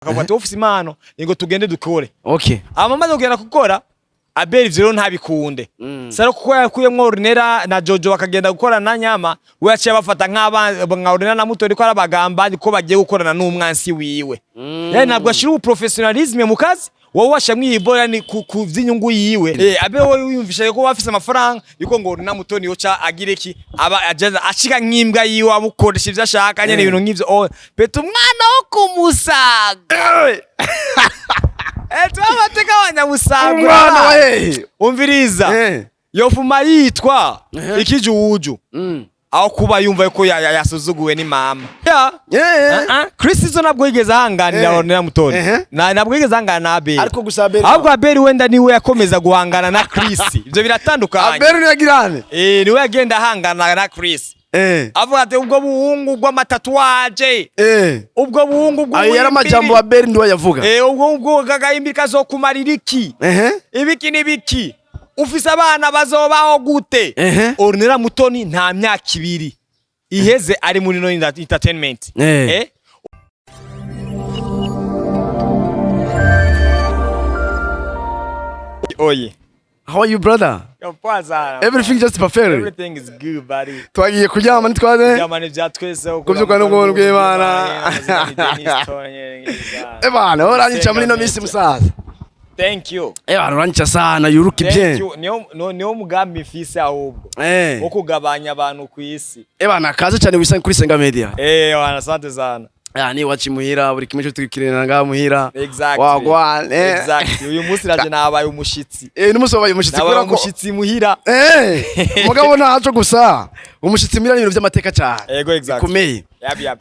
akavuga ati ofisi impano ngo tugende dukore. Okay. Amamaze kugenda gukora Abel ivyo ntabikunde. Saro kuko yakuyemwo Ornella na Jojo bakagenda gukora na Nyama, we yaciye bafata nka Ornella na Mutori ko arabagamba ko bagiye gukorana n'umwansi wiwe. Yani ntabwo ashira uprofessionalism mu kazi. Wowe washamwe yibora ni ku vyinyungu yiwe. Abel wowe yumvisha ko bafise amafaranga yuko ngo Ornella Mutoni yoca agire ki aba ajaza ashika nkimbwa yiwe amukoresha ivyo ashaka nyene ibintu nk'ivyo. Petu umwana wo kumusaga. Amateka Abanyamusaga umviriza yofuma yitwa ikijuju aho kuba yumva yuko yasuzuguwe ni mama Chris izo nabwo yigeze ahanganira Ornella Mutoni nabwo yigeze ahangana na Abel ariko gusa Abel ahubwo Abel wenda niwe yakomeza guhangana na Chris ivyo biratandukanye Abel yagirane niwe yagenda ahangana na Chris avuga ati ubwo buhungu bw'amatatuwaje ubwo buhungu ayo yari amajambo Abel Nduwayo yavuga ubwo gagayimbika zo kumarira iki ibiki nibiki ufise abana bazobaho gute Ornella Mutoni nta myaka 2 iheze ari muri no entertainment Oye. How are you, brother? Everything just perfect. Everything is good, buddy. Twagiye kuryama nitwaze. Kuryama n'ivyatwese kuvyuka n'ubwo bw'Imana. Bana oranyica muri no misi musaza. Thank you. Bana oranyica sana yuruka ibye. Niyo mugambi mfise ahubwo. Wo kugabanya abantu ku isi. Bana kaze cyane wisanga kuri Sengaa Media. Bana asante sana. Ni wachi muhira buri kimwe cyo tukirena nga muhira. Wagwa exactly. Uyu munsi raje nabaye umushitsi. N'umunsi wabaye umushitsi kora ko umushitsi muhira. Mugabo naco gusa umushitsi muhira n'ibintu by'amateka cyane. Yego exactly. Kumeye.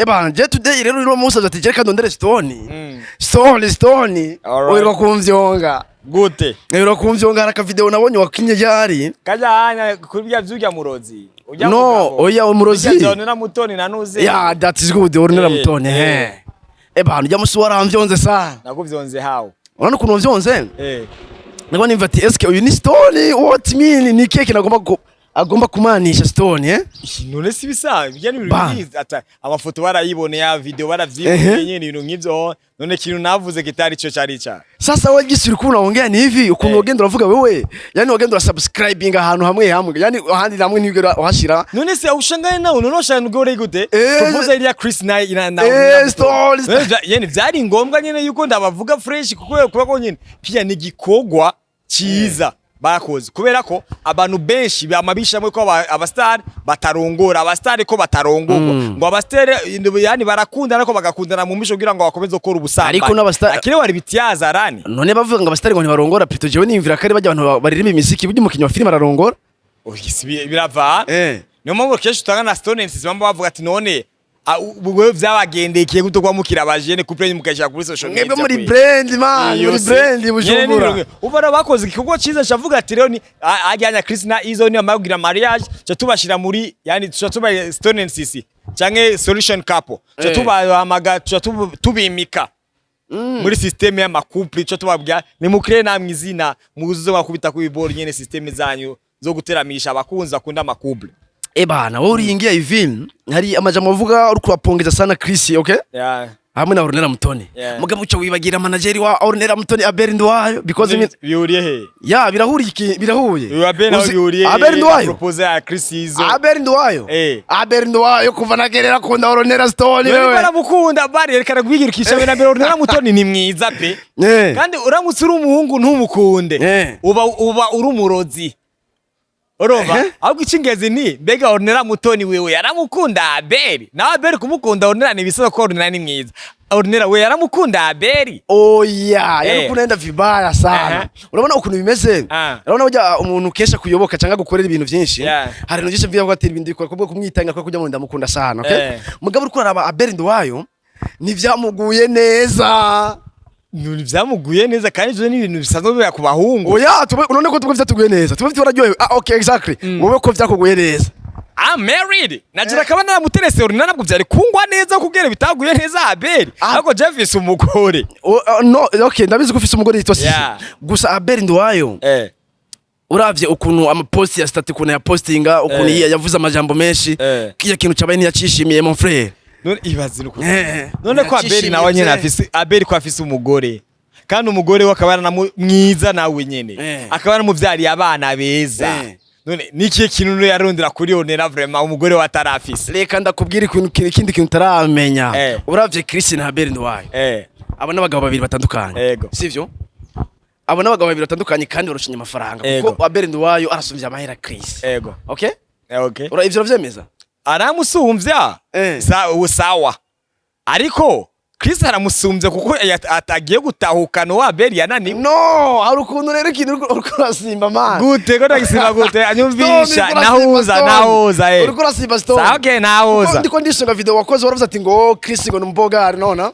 Bana je today rero uno munsi ati je kandondere Stone. Stone. Oirwa kumvyonga. Gute. Oirwa kumvyonga haraka video nabonye wakinye yari. Kajanya kurya vyurya murozi. No, oya umurozi. Ornella Mutoni nanuze. Yeah, that is good. Ornella Mutoni. Bana ujya musi waramvyonze sana. Nakuvyonze hawo. Urana kuno vyonze? Nabwo nimva ati eske uyu ni Stone what mean ni keke agomba kumanisha Stone none si bisa bijya n'ibintu byiza ata amafoto barayibone ya video baravyibonye nyene ibintu nk'ivyo none kintu navuze kitari cyo cyari cya sasa wewe gisuri kuna ongea ni hivi ukuntu wagenda uravuga wewe yani wagenda urasubscribing ahantu hamwe yani ahandi namwe ntigera uhashira none se ushangaye nawe none ushaka gore gute proposal ya Chris na Stone yani vyari ngombwa nyene yuko ndabavuga fresh kuko ko nyene pia ni gikogwa ciza bakoze kubera ko abantu benshi bamabishamwe ko abastar batarongora abastar ko batarongorwa ngo abastar yani barakundana ko bagakundana mu misho kugira ngo bakomeze gukora ubusamba ariko n'abastar akire wari bityaza rani none bavuga ngo abastar ngo ntibarongora plutôt jewe nimvira kare bajya abantu baririma imiziki bujye mukinyo wa film ararongora birava niyo mpamvu kenshi utanga na Stone bamba bavuga ati none ubwo vyabagendekeye guto kwa mukira abajene couple mukashaka kuri social media muri brand man muri brand bujumbura ubara bakoze ikigo ciza chavuga ati rero ni ajyanya Chris na izo ni amagira mariage cyo tubashira muri yani tuba Stone NCC canke solution couple cyo tubamaga tubimika muri systeme ya makuple cyo tubabya ni mukire namwe izina muzo bakubita ku biboro nyene systeme zanyu zo guteramisha abakunzi akunda makuple bana wowe uringiye ivin hari amajambo avuga uri kurapongeza sana Chris okay hamwe na Ornella Mutoni mugabo cyo wibagira manager wa Ornella Mutoni Abel Nduwayo because bihuriye he birahuye Abel Nduwayo propose ya Chris izo Abel Nduwayo kuva nagerera kunda Ornella Stone wewe baramukunda bari rekana gwigirikisha we na Ornella Mutoni ni mwiza pe kandi uramutse uri umuhungu ntumukunde uba uri umurozi Orova ahubwo ikingezi ni bega Ornella Mutoni wewe yaramukunda Abel na Abel kumukunda Ornella ni bisaba ko Ornella ni mwiza Ornella we yaramukunda Abel yarukunenda vibaya sana urabona ukuntu bimeze urabona ujya umuntu kesha kuyoboka cyangwa gukorera ibintu byinshi hari no gishe mvuga ko atira ibindi bikora kubwo kumwitanga ko kujya mu ndamukunda sana okay mugabo uri kuraba Abel Nduwayo nivyamuguye neza Nuri vyamuguye neza kandi je n'ibintu bisanzwe biba ku bahungu. Oya none ko tuvyatuguye neza. Tubafite wararyohewe. Okay exactly. Wowe ko vyakuguye neza. I'm married. Nagira kabana na muterese uri nabwo byari kungwa neza kubwira bitaguye neza Abel. Ariko Jeff umugore. No okay ndabizi ko ufise umugore yitwa Sisi. Gusa Abel Nduwayo. Uravye ukuntu amapost ya stat ukuntu ya postinga ukuntu yavuze amajambo menshi kiya kintu cyabaye ntiyacishimiye mon frère. none ibaze nuko none ko Abel nawe nyene afise Abel ko afise umugore kandi umugore we akaba na mwiza nawe nyene akaba namuvyariye abana beza none nikiye kintu yarondera kuri Ornella vraiment umugore wa tarafise reka ndakubwira ikindi kintu taramenya uravye Chris na Abel Nduwayo abo n'abagabo babiri batandukanye sivyo abo n'abagabo babiri batandukanye kandi barushinye amafaranga kuko Abel Nduwayo arasumvya amahera Chris okay ura ivyo vyemeza aramusumvya sawa ariko Chris aramusumvye kuko atagiye gutahukana wa Abel yananiwe no hari ukuntu rero ikintu uriko urasimba man gute ko ndagisimba gute anyumvisha nahuza uriko urasimba story okay nahuza ndiko ndishinga video wakoze waravuze ati ngo Chris ngo numbogare nona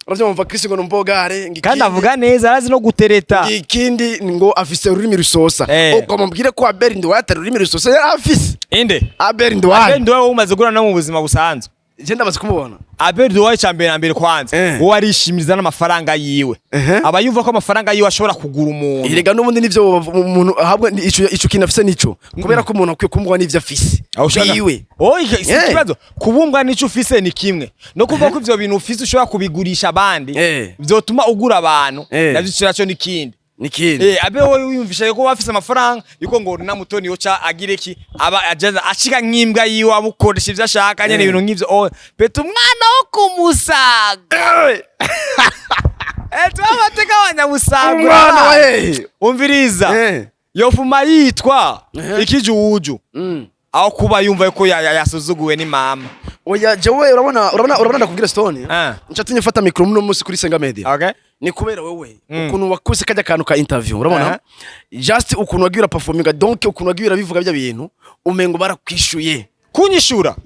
uravye mumva Chris ngo numbogare kandi avuga neza arazi no gutereta ikindi ngo afise ururimi rusosa uko mubwire ko Abel Nduwayo atari ururimi rusosa afise inde Abel Nduwayo umaze gura no mu buzima busanzwe je ndamaze kumubona Abel Nduwayo cyambere na mbere kwanza uwo arishimiriza n'amafaranga yiwe abayumva ko amafaranga yiwe ashobora kugura umuntu irega n'ubundi nivyo umuntu ahabwa ico kintu afise nico kubera ko umuntu akwiye kumubwa n'ivyo afise yiwe ikibazo kubumbwa n'ico ufise ni kimwe no kuvuga ko ivyo bintu ufise ushobora kubigurisha abandi vyotuma ugura abantu navyo ciraco n'ikindi Abel wowe yumvisha ko bafise amafaranga yuko ngo Ornella mutoni yoca agire ki aba ajaza ashika nkimbwa yiwe amukoresha ivyo ashaka nyene ibintu nk'ivyo peta umwana wo kumusaga amateka Abanyamusaga umviriza yofuma yitwa ikijuju aho kuba yumva ko yasuzuguwe ni mama oya jewe urabona ndakubwira Stone ncatinye mfata micro muno musi kuri Sengaa Media ni kubera wewe ukuntu wakuse kajya kantu ka interview urabona just ukuntu wagira performing donc ukuntu wagira bivuga bya bintu umengo barakwishuye kunyishura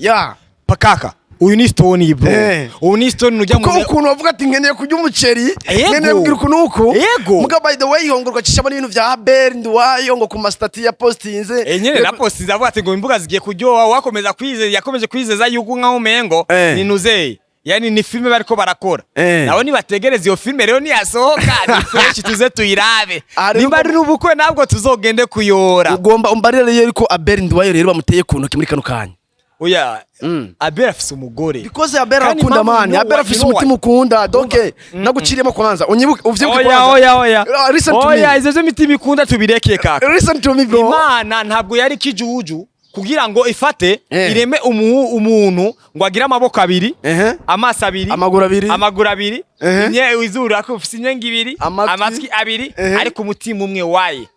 pakaka uyu ni Stone bro uyu ni Stone nujya mu ukuntu wavuga ati nkeneye kujya umuceri nkeneye kugira ukuntu uko muga by the way yongorwa cishamo n'ibintu vya Abel Nduwayo ngo ku mastati ya postinze nyene na postinze avuga ati ngo imbuga zigiye kujyoha wakomeza kwizeza yakomeje kwizeza yuko nka umengo ni nuzeye yani ni filme bariko barakora nabo nibategereza iyo filme rero niyasohoka ni fresh tuze tuyirabe nimba ari ubukwe nabwo tuzogende kuyora ugomba umbarire rero ko Abel Nduwayo rero bamuteye kuntu muri kano kanya oya Abel afise umugore because Abel akunda mani Abel afise umutima ukunda donc naguciriyemo kwanza unyibuke uvyibuke kwanza oya izo mitima ikunda tubirekeye kaka listen to me bro Imana ntabwo yari kijuju kugira ngo ifate ireme umuntu ngo agire amaboko abiri amaso abiri amaguru abiri izuru akufise inyenga ibiri amatwi abiri ariko umutima umwe waye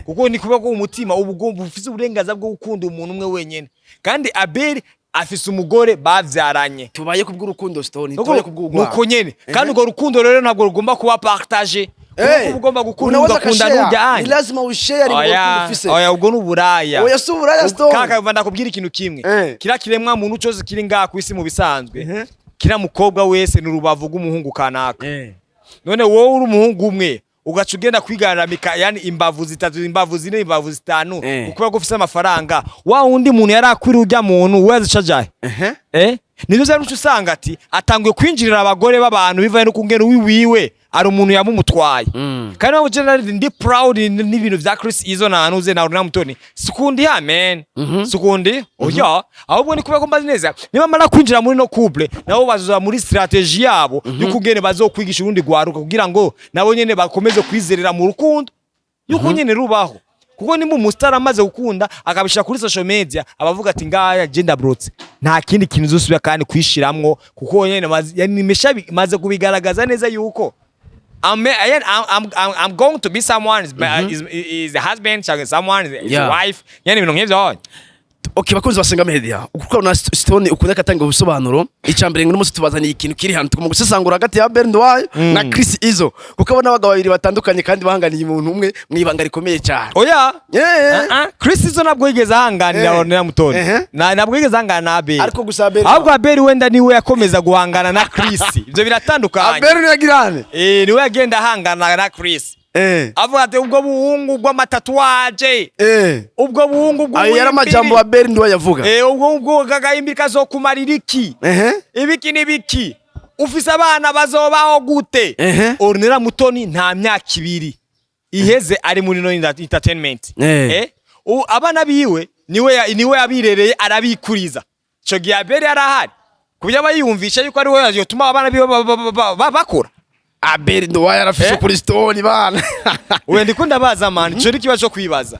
kuko ni kuvuga ko umutima ubugomba ufise uburenganzira bwo gukunda umuntu umwe wenyene kandi Abel afise umugore bavyaranye tubaye kubw'urukundo Stone tubaye kubw'ugwa nuko nyene kandi urwo rukundo rero ntabwo rugomba kuba partager ugomba gukunda ugakunda n'ujyanye ni lazima ushare ngo ufise oya ubwo n'uburaya oya suburaya Stone kaka banda kubwira ikintu kimwe kira kiremwa muntu cyose kiri ngaha ku isi mu bisanzwe kira mukobwa wese n'urubavu rw'umuhungu kanaka none wowe uri umuhungu umwe ugaca ugenda kwigaramika yani imbavu zitatu imbavu zine imbavu zitanu ukuba gufise amafaranga wa undi muntu yari akwiri ujya muntu weze cajaye nivyo zari usanga ati atanguye kwinjirira abagore b'abantu bivaye no kungena wiwe ari umuntu yamumutwaye kandi abo generally ndi proud n'ibintu vya Chris izo na anuze na Ornella mutoni sikundi amen sikundi oya ahubwo ni kuba ko mbazi neza niba mara kwinjira muri no couple nabo bazoza muri strategy yabo y'ukungene bazokwigisha urundi gwaruka kugira ngo nabo nyene bakomeze kwizerera mu rukundo yuko nyene rubaho kuko nimba umustar amaze gukunda akabisha kuri social media abavuga ati ngaya gender brother nta kindi kintu zosubya kandi kwishiramwo kuko nyene yani maze kubigaragaza neza yuko I'm going to be someone is the husband, someone is the wife. Yani ibintu nk'ivyo. Okay, bakunzi ba Sengaa Media. Ukuko na Stone ukunda katanga ubusobanuro. Icambere ngo n'umunsi tubazaniye ikintu kiri hano tukoma gusesangura hagati ya Abel Nduwayo na Chris izo. Kuko abana abagabo babiri batandukanye kandi bahanganiye umuntu umwe mwibanga rikomeye cyane. Oya. Chris izo nabwo yigeze ahanganira Ornella mutoni. Nabwo yigeze ahangana na Abel. Ariko gusa Abel. Ahubwo Abel wenda niwe yakomeza guhangana na Chris. Ivyo biratandukanye. Abel ni yagirane. Niwe yagenda ahangana na Chris. Avuga ati ubwo buhungu bw'amatatuwaje ubwo buhungu bwo ayo yaramajambo Abel Nduwayo yavuga ubwo kagayimbi kazokumarira iki ibiki nibiki ufise abana bazobaho gute Ornella mutoni nta myaka ibiri iheze ari muri no entertainment abana biwe niwe yabirereye arabikuriza cyo gihe Abel yarahari kubya bayumvisha yuko ari we yatuma abana biwe bakura. Abel Nduwayo arafise kuri stone bana. We ndikunda baza man, cyo kibazo kwibaza.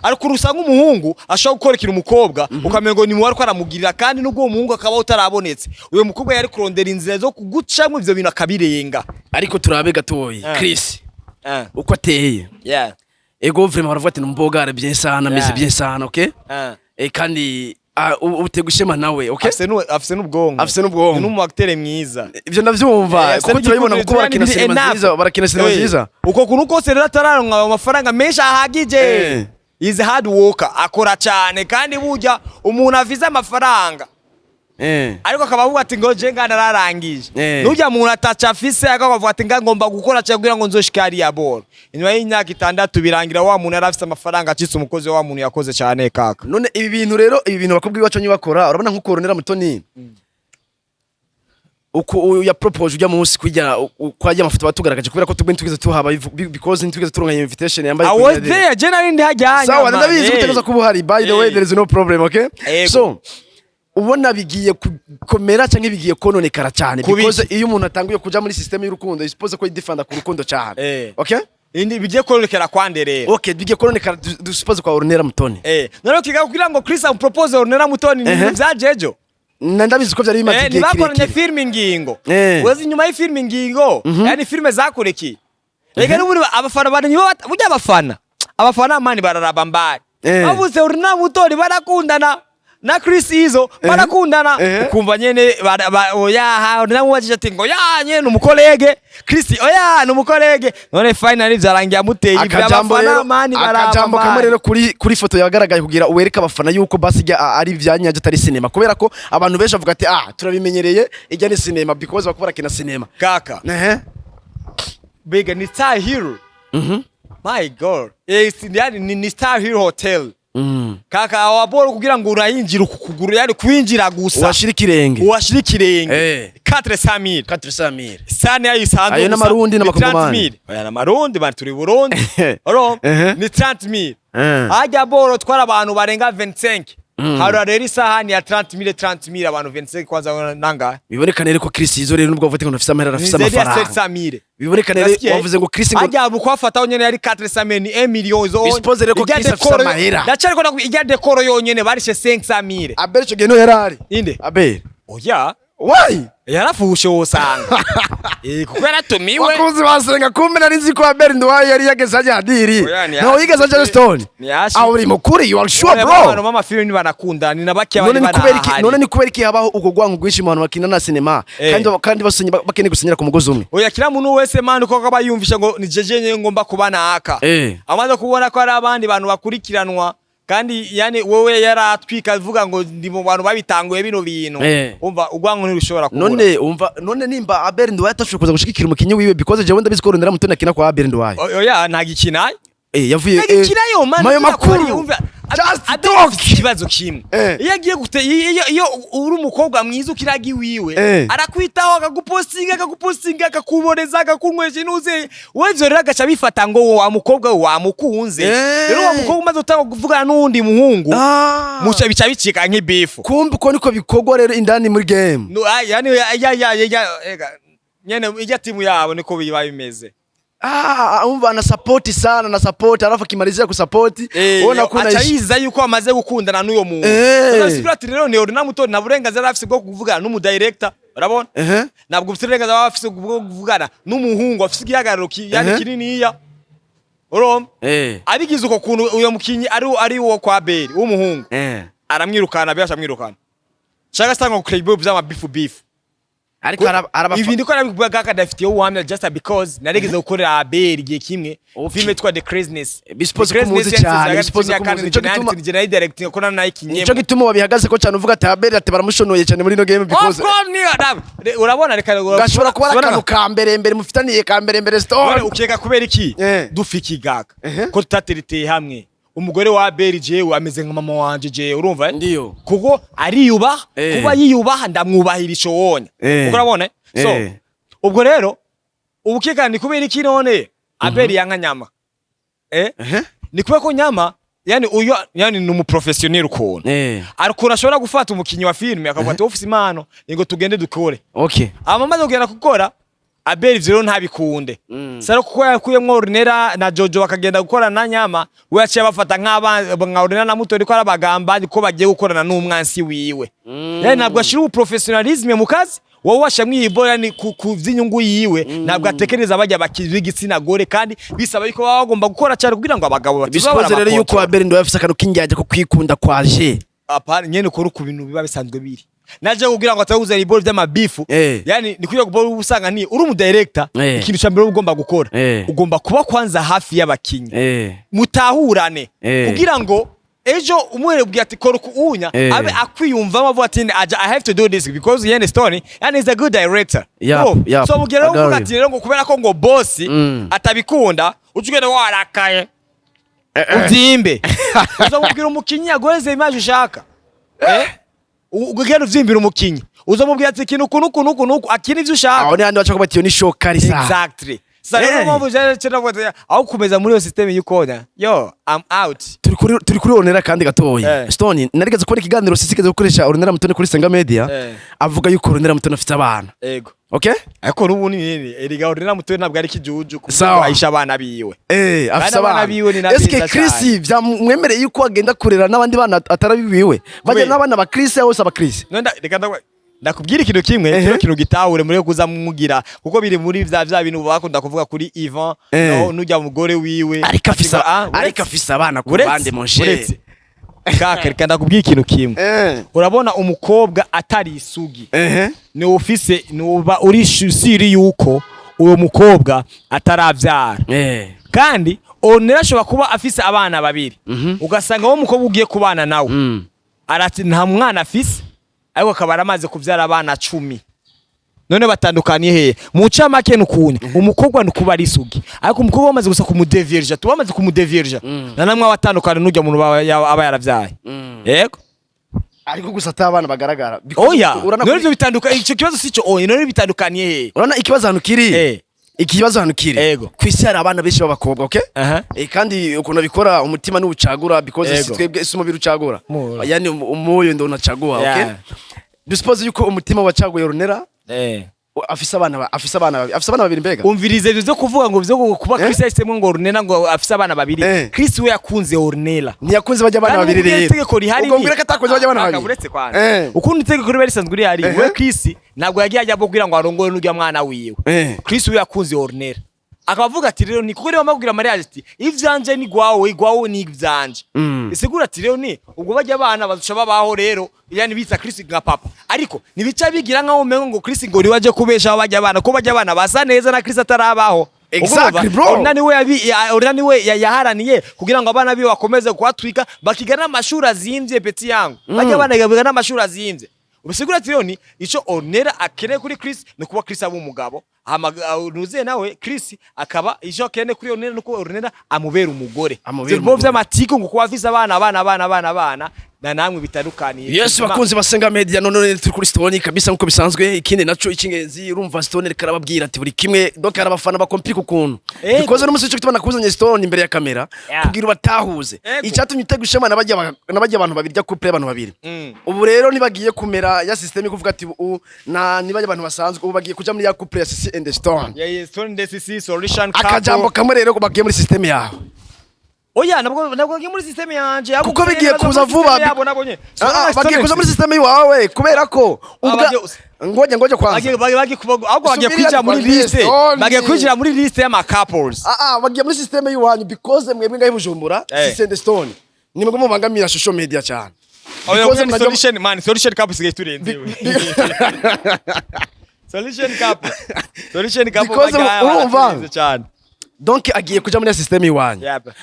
Ariko urusanga umuhungu ashaka gukorekera umukobwa ukamengo ni muwari ko aramugirira kandi nubwo uwo muhungu akaba utarabonetse. Uyo mukobwa yari kurondera inzira zo kugucamwe ivyo bintu akabirenga. Ariko turabe gatoyi Chris. Uko ateye. Ego vraiment baravuga ati numbogare bien sana, meze bien sana, okay? Kandi utegushema nawe, okay? Afise n'ubwongo. Ni n'umu acteur mwiza. Ivyo ndavyumva. Kuko turabibona kuko barakina sinema nziza, barakina sinema nziza. Uko kuno kose rero atararonka amafaranga menshi ahagije. Is hard worker, akora cyane kandi burya umuntu avize amafaranga. Ariko akaba avuga ati ngo je ngana nararangije. Nujya umuntu atacha afise akavuga ati ngomba gukora cyane kugira ngo nzoshikari ya ball. Inyuma y'imyaka 6 birangira wa muntu arafise amafaranga acitse umukozi wa muntu yakoze cyane kaka. None ibi bintu rero bakubwi iwacu nyibakora urabona nko Ornella mutoni. Uko ya propose ujya munsi kujya kwajya amafoto batugaragaje kubera ko tugwe tugeze tuhaba because ntugeze turunga invitation yambaye I was there generally ndi hajyanye. Sawa ndabizi gutegeza kubuhari by the way there is no problem, okay? So ubona bigiye komera cyangwa bigiye kononekara cyane because iyo umuntu atanguye kuja muri system y'urukundo suppose ko idefenda ku rukundo cyane. Okay? Indi bigiye kononekara kwande rero. Okay, bigiye kononekara suppose kwa Ornella mutoni. Naro kiga kugira ngo Chris propose Ornella mutoni ni byajejo. Ndabizi ko byari bimaze igihe kirekire. Nibakoranye filming ngingo. Wezi nyuma y'ifilming ngingo, yani filme zakureki. Ega n'uburi abafana baranyi burya abafana mani bararaba mbari. Bavuze Ornella mutoni barakundana na Chris izo barakundana ukumva nyene oya Ornella mubajije ati ngo ya nyene umukolege Chris oya numukolege none finally byarangiye amuteye abafana mani baraba. Akajambo kamwe rero kuri foto yagaragaye kugira uwereka abafana yuko basijya ari byanyaje atari cinema kubera ko abantu benshi bavuga ati turabimenyereye ijya ni cinema because bakubara kina cinema kaka. Bega ni Star Hero. My god. Ni Star Hero Hotel. Kaka awaboro kugira ngo urayinjira ukuguru yani kwinjira gusa washira ikirenge 400,000 sane ayisanzwe ayo n'amarundi n'amakomani aya n'amarundi bari turi Burundi oro ni 30,000 ajya boro twara abantu barenga 25 haro rero isahani ya 30,000 abantu 25 kwanza nanga biboneka rero ko Chris izo rero nubwo bavuze ngo nafise amahera afise amafaranga biboneka rero wavuze ngo Chris ngo ajya bukwafata nyene yari 400,000 ni 1 million zo dispose rero ko Chris afise amahera ndacari ko ijya dekoro yonyene barishe 500,000 Abel cyo geno yarari inde Abel oya why yarafushe wosanga kuko yaratumiwe wakuzi basenga kumbe nari nzi ko Abel Nduwayo yari yageze ajya adiri no yigeze ajya stone uri mukuri you are sure bro abantu mama film banakunda ni nabaki abari barahari none ni kubera iki habaho ugo gwangu gwinshi mu bantu bakina na cinema kandi basenye bakene gusenyera ku mugozi umwe oya kira muntu wese man uko kaba yumvisha ngo ni jeje ngomba kubana aka amaze kubona ko ari abandi bantu bakurikiranwa kandi yani wewe yaratwika avuga ngo ndi mu bantu babitanguye bino bintu umva ugwangu ntirushobora kubura none nimba Abel Nduwayo atashobora kuza gushikira umukinyi wiwe because jewe ndabizi ko Ornella mutoni akina kwa Abel Nduwayo oya ntagikinaye yavuye nagikinayo man mayo makuru just ikibazo kimwe iyo agiye gute iyo uri umukobwa mwiza ukiragi wiwe arakwitaho akagupostinga akakuboneza akakunywesha nuze wezo rero agaca bifata ngo wa mukobwa wamukunze rero wa mukobwa umaze utanga kuvugana n'undi muhungu muca bica bicika nk'ibifu kumbe ko niko bikogwa rero indani muri game yani nyene ijya timu yabo niko biba bimeze umva na support alafu kimalizia ku support ona kuna achayiza yuko amaze gukundana n'uyo muntu sasa ati rero ni Ornella mutoni na burenganzira afise bwo kuvugana n'umu director urabona nabwo ufite uburenganzira afise bwo kuvugana n'umuhungu afise igihagararo yani kinini ya urumva abigize uko kuntu uyo mukinyi ari wo kwa Abel w'umuhungu aramwirukana byasha mwirukana shaka sanga ku club by'ama beef ariko araba ivi ndiko nabivuga kadafitiye uwamya just because naregeze gukorera Abel igihe kimwe filme twa The Craziness bispose kumuzi cyane bispose kumuzi cyo gituma general directing ko na ikinyemo cyo gituma wabihagaze ko cyane uvuga ati Abel ati baramushonoye cyane muri no game because urabona reka gashobora kuba akantu ka mbere mufitaniye ka mbere store ukeka kubera iki dufikigaga ko tutateriteye hamwe umugore wa Abel jewe ameze nka mama wanje jewe urumva ndiyo kuko ariyuba kuba yiyubaha ndamwubahirisha wonye uko urabona so ubwo rero ubukeka ni kubera iki none Abel yanka nyama ni kubera ko nyama yani uyo yani ni umuprofessionnel ukuntu ariko urashobora gufata umukinyi wa filme akavuga ati office impano ngo tugende dukore okay amamaze kugenda gukora Abel rero ntabikunde saro kuko yakuyemwo Ornella na Jojo bakagenda gukora na nyama we yaciye bafata nka Ornella na muto ariko arabagamba ko bagiye gukorana n'umwansi wiwe yani ntabwo ashira uprofessionalisme mu kazi wowe washamwe ibora ni kuvy'inyungu yiwe ntabwo atekereza bajya bakizwe igitsina gore kandi bisaba yuko baba bagomba gukora cyane kugira ngo abagabo batuzabara rero yuko Abel Nduwayo afise akantu k'injyaje ko kwikunda kwaje apana nyene ko ku bintu biba bisanzwe biri naje kugira ngo atahuze iboro by'amabifu yani ni kugira ngo usanga ni uri mu director ikintu cya mbere ugomba gukora ugomba kuba kwanza hafi y'abakinyi mutahurane kugira ngo ejo umwere bwi ati kora kuunya abe akwiyumva avuga ati I have to do this because yene story and is a good director so mugera uvuga ati rero ngo kubera ko ngo boss atabikunda ujugenda warakaye ubyimbe uza mubwira umukinyi agoreze image ushaka ugenda uvyimbira umukinyi uza mubwira ati ikintu kunuku akini ivyo ushaka aho ni handi bacha kubatiyo ni show karisa exactly sasa mambo je cyera vote au kumeza muri yo system y'ukona yo I'm out turi kuri Ornella kandi gatoyi Stone narigeze gukora ikiganiro sisikeze gukoresha Ornella mutone kuri Sengaa Media avuga yuko Ornella mutone afite abana yego okay ariko nubu ni eriga Ornella mutone ntabwo ari kijuju kubahisha abana biwe afite abana biwe ni nabeza cyane Chris vyamwemereye yuko agenda kurera n'abandi bana atarabibiwe bajya n'abana ba Chris hose aba Chris reka ndakubwira ikintu kimwe cyo kintu gitahure muri kuza mugira kuko biri muri vya bintu bakunda kuvuga kuri Ivan no nujya umugore wiwe ariko afisa abana ku bande monshe kaka reka ndakubwira ikintu kimwe urabona umukobwa atari isugi ni office nuba uri siri yuko uwo mukobwa ataravyara kandi Ornella ashobora kuba afise abana babiri ugasanga wo mukobwa ugiye kubana nawe arati nta mwana afise ariko akaba aramaze kuvyara abana 10 none batandukaniye he mu camake nukunye umukobwa nukuba ari isugi ariko umukobwa bamaze gusa kumudevirja tubamaze kumudevirja na namwe abatandukana n'ujya mu aba yaravyaye yego ariko gusa atabana bagaragara oya none byo bitandukanye ico kibazo sico oya none bitandukaniye he urana ikibazo hano kiri ikibazo hano kiri kwisi hari abana benshi b'abakobwa okay kandi ukuntu bikora umutima n'ucagura because twebwe isumubiri ucagura yani umoyo ndo unacagua okay duspose yuko umutima wacaguye Ornella afisa abana babiri mbega umvirize byo kuvuga ngo byo kuba Chris yahisemo ngo Ornella ngo afisa abana babiri Chris we yakunze Ornella ntiyakunze bajya abana babiri rero ubwo mbwira ko atakunze bajya abana babiri ukuntu itegeko riba risanzwe rihari we Chris ntabwo yagiye ajya kugira ngo arongore n'ujya mwana wiwe Chris we yakunze Ornella akavuga ati rero ni kuko rero bamubwira Maria ati ivyanje ni gwawe ni ivyanje isigura ati rero ni ubwo bajya abana bazusha babaho rero yani bitsa Chris nka papa ariko nibica bigira nkaho umengo ngo Chris ngo riwaje kubesha bajya abana ko bajya abana basa neza na Chris atarabaho exactly bro Ornella we yaharaniye kugira ngo abana biwe bakomeze kwatwika bakigana amashuri azimvye peti yangu bajya abana bagana amashuri azimvye ubisigura ati rero ni ico Ornella akeneye kuri Chris no kuba Chris aba umugabo nuze nawe Chris akaba ijo kene kuri Ornella nuko Ornella amubera umugore zirbo vy'amatiko ngo kuba afise abana na namwe bitandukaniye yes bakunzi basenga media none turi kuri Stone kabisa nkuko bisanzwe ikindi naco icingenzi urumva Stone karababwira ati buri kimwe donc arabafana bakompika ukuntu because no musico kitubana kuzanye Stone imbere ya kamera kugira batahuze icyatumye utegushema nabajya abantu babiri couple abantu babiri ubu rero nibagiye kumera ya system kuvuga ati nibajya abantu basanzwe ubu bagiye kuja muri ya couple ya CC and Stone Stone and CC solution couple akajambo kamwe rero bagiye muri system yaho oya nabwo muri system yanje kuko bigiye kuza vuba bagiye kuza muri system yawe kubera ko ngoje kwanza bagiye kwinjira muri liste bagiye kwinjira muri liste y'ama couples bagiye muri system y'wanyu because mwebwe ngahe Bujumbura CC and Stone nimwe mubangamira social media cyane solution couples gave turenze solution couple cyane donc agiye kuja muri system y'wanyu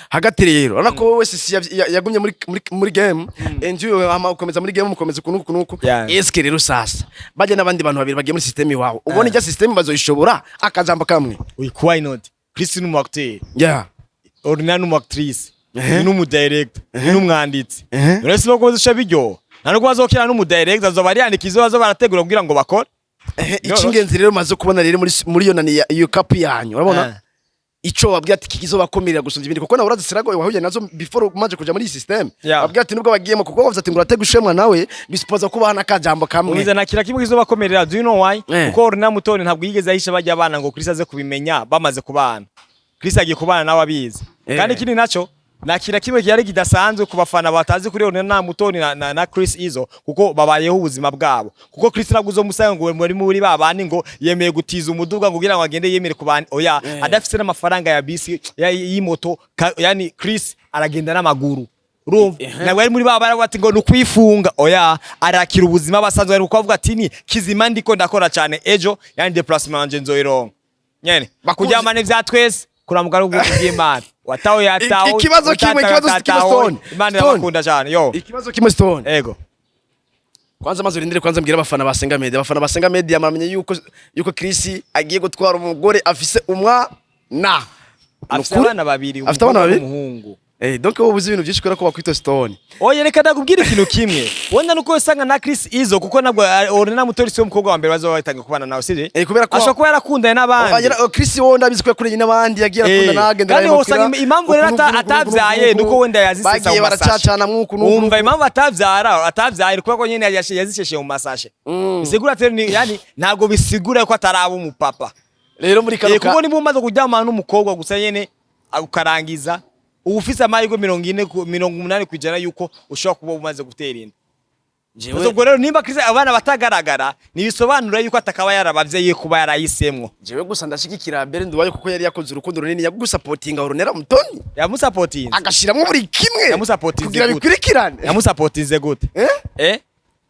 hagati rero urako wese yagumye muri game enjoy ukomeza muri game mukomeza kunuku eske rero sasa bajya n'abandi bantu babiri bagiye muri system y'wawe ubone ijya system bazoyishobora akajambo kamwe why not Chris ni acteur Ornella ni actrice ni director ni umwanditsi rese bako zisha bijyo nano bazokira no director azoba yandikizo bazo barategura kugira ngo bakore icingenzi rero maze kubona rero muri yo nani iyo cup yanyu urabona ico wabwiye ati kikizobakomerera gusumvya ibindi kuko nawe urazisirago wahuye nazo before umaje kuja muri system wabwiye ati nubwo bagiyemo kuko bavuze ati ngo urate gushemwa nawe bisipoza kuba hana kajambo kamwe ubiza nakira kimwe kizobakomerera. Do you know why? Kuko Ornella Mutoni ntabwo yigeze ahisha bajya abana ngo Chris aze kubimenya bamaze kubana. Chris agiye kubana nawe abizi kandi kindi naco nakira kimwe cyari kidasanzwe ku bafana batazi kuri Ornella Mutoni na Chris Izo kuko babayeho ubuzima bwabo kuko Chris nabwo uzomusanga ngo muri babandi ngo yemeye gutiza umuduga ngo kugira ngo agende yemere kubana oya adafite n'amafaranga ya bisi y'imoto yani Chris aragenda n'amaguru urumva nabwo ari muri babara bati ngo nukwifunga oya arakira ubuzima basanzwe ari kuvuga ati ni kizima ndiko ndakora cyane ejo yani déplacement nzoyironka nyene bakujyamane vya twese kuramugara ubw'Imana wataho yataho ikibazo kimwe Stone Imana irakunda cyane yo ikibazo kimwe Stone ego kwanza mazo rindire kwanza mbwira abafana ba Sengaa Media amamenye yuko Chris agiye gutwara umugore afise umwana afise abana babiri umuhungu donc wowe uzi ibintu byinshi ko bakwita Stone oye reka ndakubwira ikintu kimwe wenda nuko usanga na Chris Izo kuko nabwo Ornella Mutoni siyo umukobwa wa mbere bazo batanga kubana nawe sije kubera ko ashobora kuba yarakundanye n'abandi Chris wonda bizi ko yakuranye n'abandi yagiye akunda nagenda kandi usanga impamvu rero atavyaye nuko wenda yazisesa mu masashe umva impamvu atavyaye kuko nyene yazisheshe mu masashe bisigura rero yani ntago bisigura ko ataraba umupapa rero muri karuka kuko niba umaze kuryamana n'umukobwa gusa nyene ukarangiza ufise amahirwe 80 kwijana yuko ushobora kuba umaze gutera inda jewe ubwo rero nimba Chris abana batagaragara nibisobanura yuko atakaba yarabavye kuba yarayisemwo jewe gusa ndashigikira Abel Nduwayo kuko yari yakoze urukundo runini yagusupportinga Ornella Mutoni yamusupportinga agashiramo buri kimwe yamusupportinze kugira bikurikirane yamusupportinze gute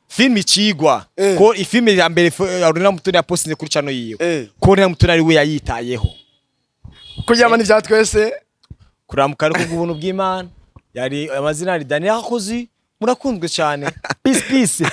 film icigwa ko ifilme ya mbere Ornella Mutoni yapostinze kuri channel yiwe ko Ornella Mutoni ari we yayitayeho kuryamana ivya twese kuramuka ariko ubuntu bw'Imana yari amazina ari Daniel Kozi murakunzwe cyane peace